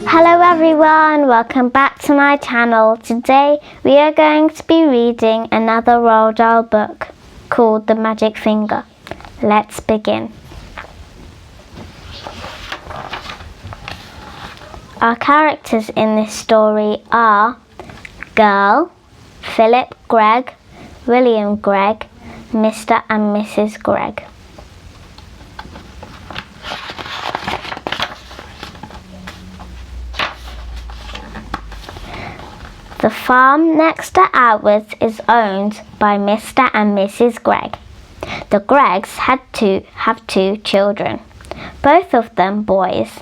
Hello everyone, welcome back to my channel. Today we are going to be reading another Roald Dahl book called The Magic Finger. Let's begin. Our characters in this story are Girl, Philip Gregg, William Gregg, Mr. and Mrs. Gregg. The farm next to ours is owned by Mr. and Mrs. Gregg. The Greggs have two children, both of them boys.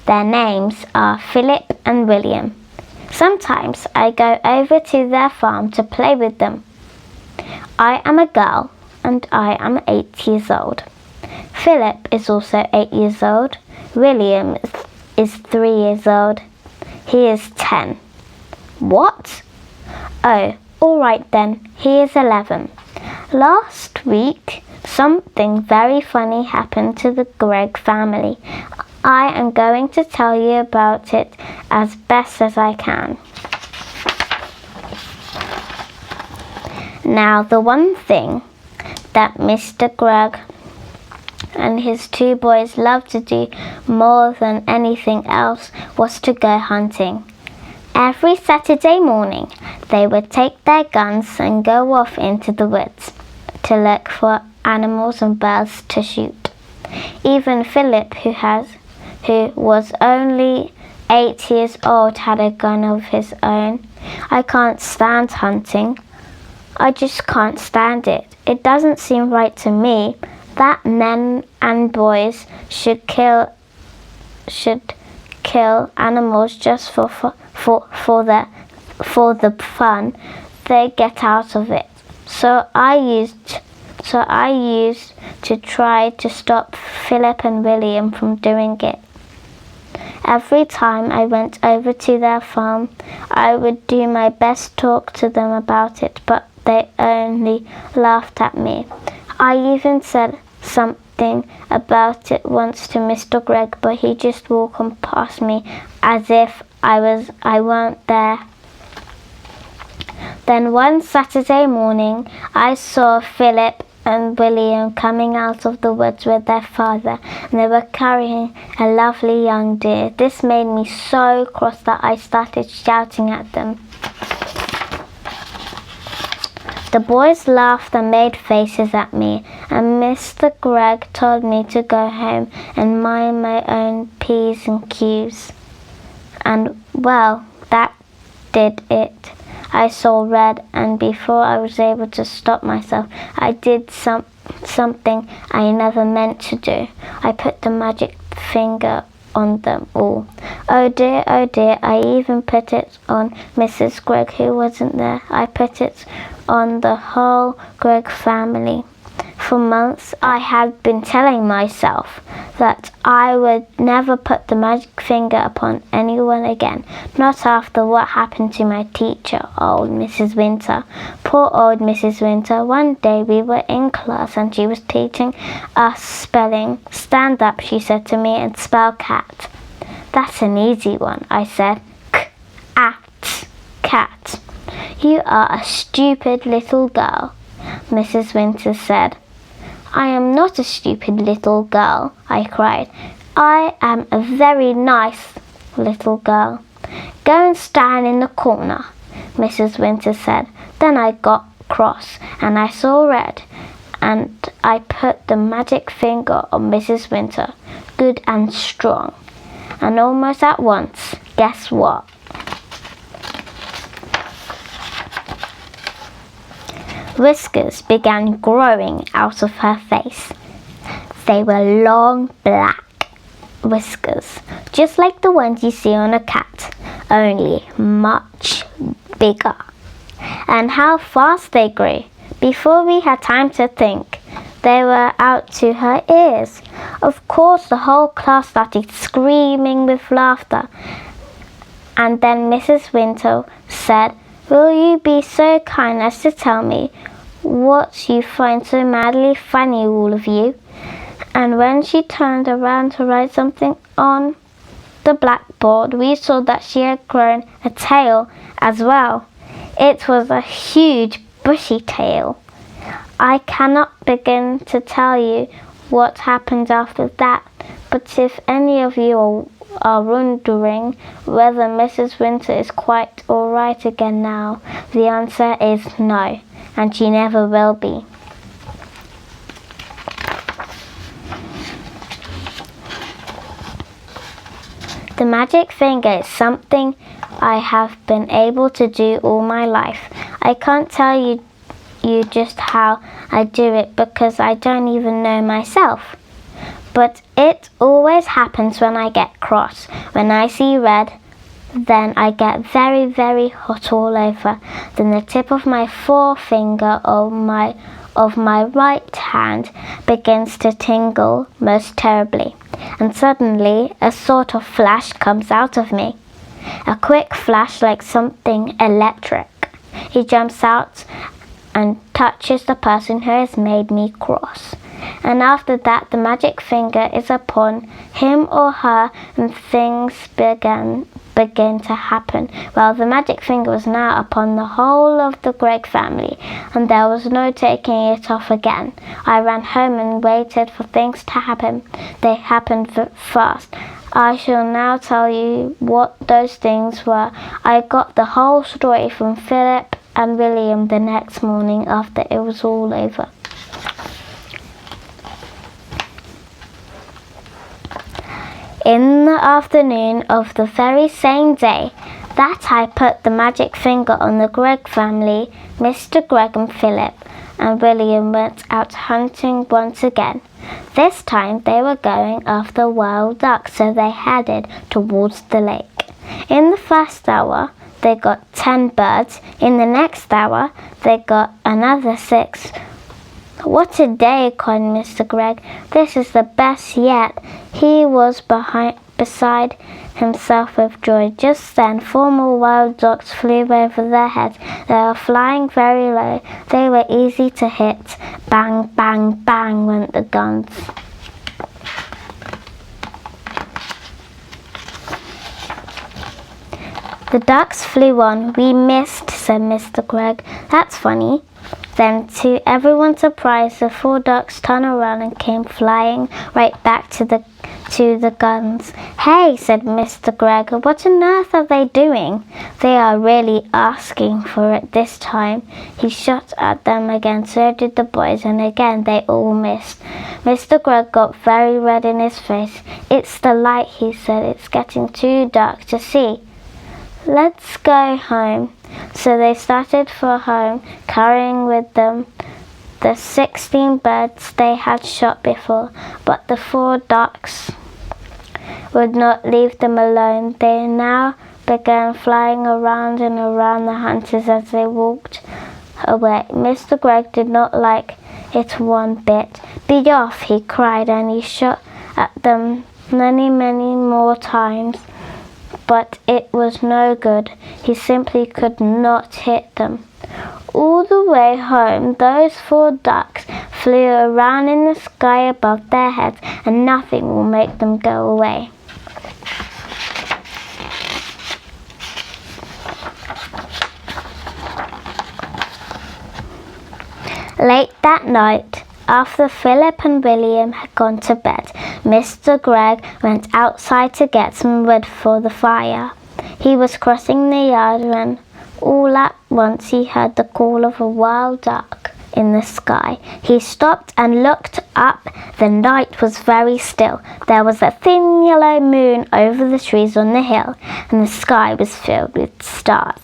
Their names are Philip and William. Sometimes I go over to their farm to play with them. I am a girl and I am 8 years old. Philip is also 8 years old. William is 3 years old. He is 10. What? Oh, all right then, he is 11. Last week, something very funny happened to the Gregg family. I am going to tell you about it as best as I can. Now, the one thing that Mr. Gregg and his two boys loved to do more than anything else was to go hunting. Every Saturday morning, they would take their guns and go off into the woods to look for animals and birds to shoot. Even Philip, who was only 8 years old, had a gun of his own. I can't stand hunting. I just can't stand it. It doesn't seem right to me that men and boys should kill animals just for the fun they get out of it. So I used to try to stop Philip and William from doing it. Every time I went over to their farm, I would do my best to talk to them about it, but they only laughed at me. I even said something about it once to Mr. Gregg, but he just walked on past me as if I weren't there. Then one Saturday morning, I saw Philip and William coming out of the woods with their father, and they were carrying a lovely young deer. This made me so cross that I started shouting at them. The boys laughed and made faces at me, and Mr. Gregg told me to go home and mind my own P's and Q's. And, well, that did it. I saw red, and before I was able to stop myself, I did something I never meant to do. I put the magic finger on them all. Oh dear, I even put it on Mrs. Gregg, who wasn't there. I put it on the whole Gregg family. For months, I had been telling myself that I would never put the magic finger upon anyone again, not after what happened to my teacher, old Mrs. Winter. Poor old Mrs. Winter. One day we were in class and she was teaching us spelling. Stand up, she said to me, and spell cat. That's an easy one, I said. K-at, cat. You are a stupid little girl, Mrs. Winter said. I am not a stupid little girl, I cried. I am a very nice little girl. Go and stand in the corner, Mrs. Winter said. Then I got cross and I saw red, and I put the magic finger on Mrs. Winter, good and strong. And almost at once, guess what? Whiskers began growing out of her face. They were long black whiskers, just like the ones you see on a cat, only much bigger. And how fast they grew! Before we had time to think, they were out to her ears. Of course, the whole class started screaming with laughter. And then Mrs. Winter said, "Will you be so kind as to tell me what you find so madly funny, all of you?" And when she turned around to write something on the blackboard, we saw that she had grown a tail as well. It was a huge bushy tail. I cannot begin to tell you what happened after that, but if any of you are wondering whether Mrs. Winter is quite all right again now, the answer is no, and she never will be. The magic finger is something I have been able to do all my life. I can't tell you just how I do it because I don't even know myself. But it always happens when I get cross. When I see red, then I get very, very hot all over. Then the tip of my forefinger of my right hand begins to tingle most terribly. And suddenly a sort of flash comes out of me. A quick flash like something electric. He jumps out and touches the person who has made me cross. And after that the magic finger is upon him or her and things begin to happen. Well, the magic finger was now upon the whole of the Gregg family, and there was no taking it off again. I ran home and waited for things to happen. They happened fast. I shall now tell you what those things were. I got the whole story from Philip and William the next morning after it was all over. In the afternoon of the very same day that I put the magic finger on the Gregg family, Mr. Gregg and Philip and William went out hunting once again. This time they were going after wild ducks, so they headed towards the lake. In the first hour, they got 10 birds. In the next hour, they got another 6. What a day, cried Mr. Gregg. This is the best yet. He was beside himself with joy. Just then 4 more wild ducks flew over their heads. They were flying very low. They were easy to hit. Bang, bang, bang went the guns. The ducks flew on. We missed, said Mr. Gregg. That's funny. Then, to everyone's surprise, the 4 ducks turned around and came flying right back to the guns. Hey, said Mr. Gregg, what on earth are they doing? They are really asking for it this time. He shot at them again, so did the boys, and again they all missed. Mr. Gregg got very red in his face. It's the light, he said. It's getting too dark to see. Let's go home. So they started for home, carrying with them the 16 birds they had shot before, but the 4 ducks would not leave them alone. They now began flying around and around the hunters as they walked away. Mr. Gregg did not like it one bit. Be off, he cried, and he shot at them many, many more times. But it was no good. He simply could not hit them. All the way home, those 4 ducks flew around in the sky above their heads, and nothing will make them go away. Late that night, after Philip and William had gone to bed, Mr. Gregg went outside to get some wood for the fire. He was crossing the yard when all at once he heard the call of a wild duck in the sky. He stopped and looked up. The night was very still. There was a thin yellow moon over the trees on the hill, and the sky was filled with stars.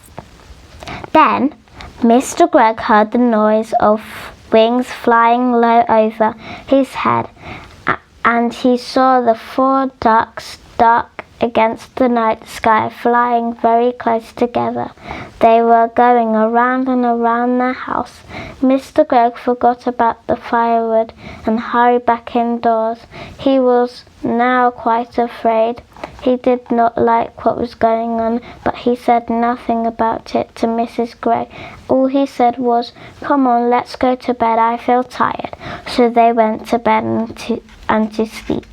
Then Mr. Gregg heard the noise of wings flying low over his head, and he saw the 4 ducks dark against the night sky, flying very close together. They were going around and around their house. Mr. Gregg forgot about the firewood and hurried back indoors. He was now quite afraid. He did not like what was going on, but he said nothing about it to Mrs. Gregg. All he said was, "Come on, let's go to bed. I feel tired." So they went to bed and to sleep.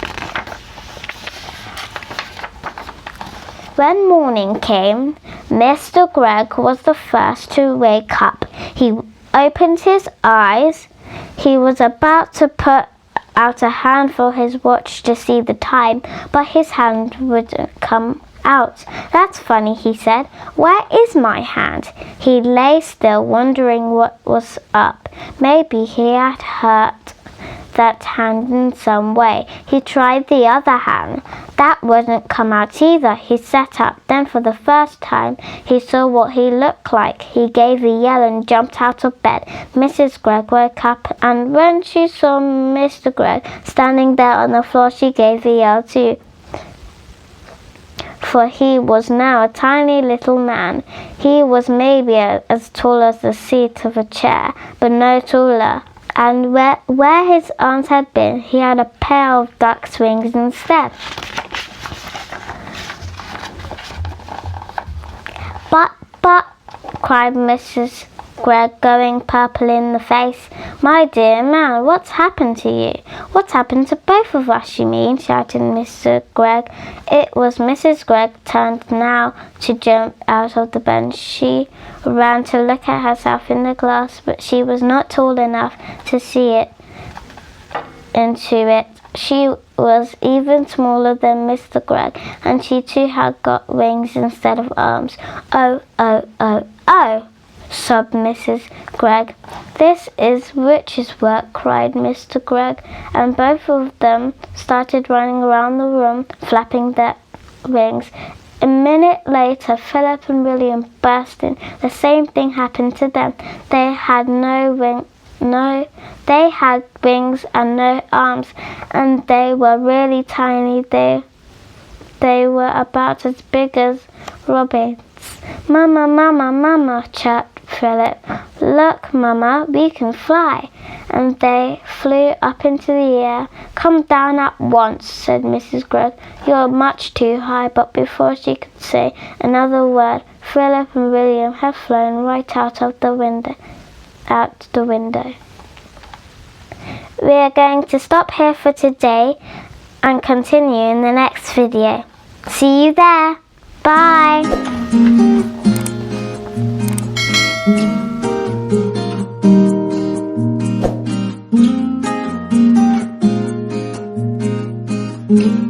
When morning came, Mr. Greg was the first to wake up. He opened his eyes. He was about to put out a hand for his watch to see the time, but his hand wouldn't come out. "That's funny," he said. "Where is my hand?" He lay still, wondering what was up. Maybe he had hurt that hand in some way. He tried the other hand. That wouldn't come out either. He sat up. Then for the first time he saw what he looked like. He gave a yell and jumped out of bed. Mrs. Greg woke up, and when she saw Mr. Greg standing there on the floor, she gave a yell too. For he was now a tiny little man. He was maybe as tall as the seat of a chair, but no taller. And where his arms had been, he had a pair of duck's wings instead. But, cried Mrs. Greg, going purple in the face. "My dear man, what's happened to you?" "What's happened to both of us, you mean?" shouted Mr. Greg. It was Mrs. Greg turned now to jump out of the bed. She ran to look at herself in the glass, but she was not tall enough to see into it. She was even smaller than Mr. Greg, and she too had got wings instead of arms. "Oh, oh, oh, oh!" sobbed Mrs. Greg. "This is witch's work," cried Mr. Greg, and both of them started running around the room, flapping their wings. A minute later, Philip and William burst in. The same thing happened to them. They had they had wings and no arms, and they were really tiny. They were about as big as robins. "Mama, Mama, Mama," chirped Philip. "Look, Mama, we can fly." And they flew up into the air. "Come down at once," said Mrs. Greg. "You're much too high." But before she could say another word, Philip and William had flown right out the window. We are going to stop here for today and continue in the next video. See you there. Bye. Mm-hmm.